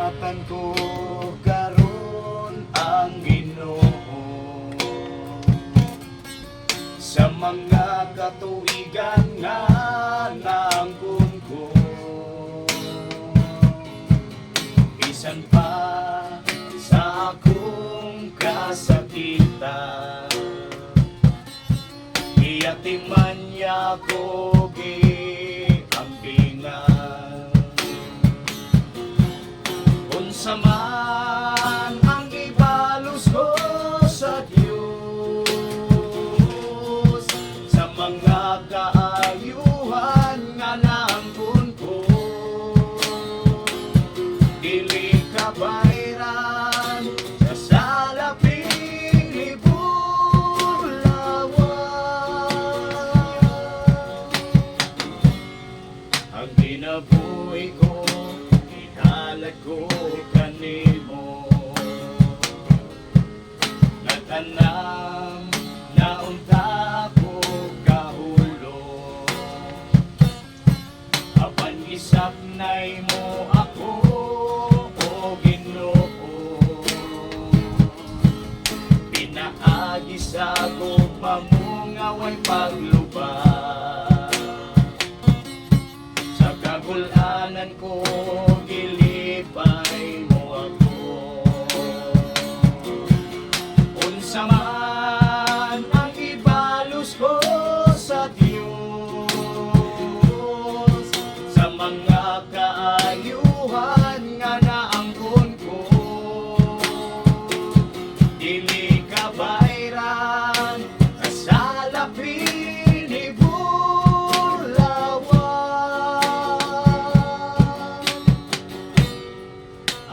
ingatan ko karon ang Ginoo sa mga katuigan nga naangkon ko. Bisan pa sa akong kasakitan, iyatiman niya ko giambingan. Unsa man ang ibalos ko sa Dios, sa mga kaayuhan nga naangkon ko, dili ka bayran sa salaping ibulawan. Ang ginabuhi ko, ihalad ko kanimo, natanam na unta ko kahulog, apan gisaknay mo ako, o Ginoo. Pinaagi sa gugma mo nga way paglubad, sa kagulanan ko gilipay mo ako. Unsa man ang ibalos ko sa Dios, sa mga kaayuhan nga naangkon ko, dili ka bayran sa salaping ibulawan.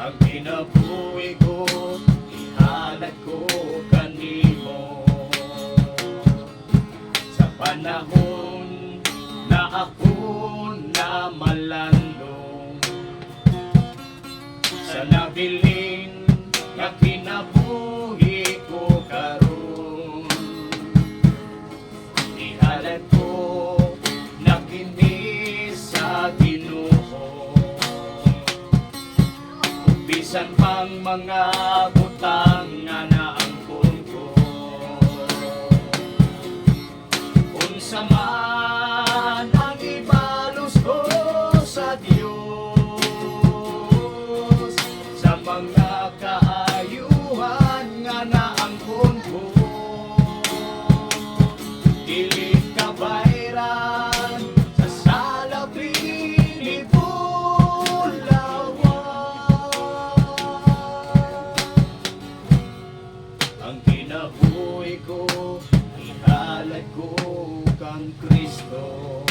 Ang kinabuhi ko, ihalad ko kanimo, sa panahon na ako na malandong, sa nabiling nga kinabuhi ko karon. Ihalad ko na kini sa Ginoo, bisan pang mga butang nga naangkon ko. Unsa man ang ibalos ko sa Dios, sa mga kaayuhan nga naangkon ko, dili ka bayran sa salaping ibulawan. Ang kinabuhi ko, ihalad ko kang Kristo.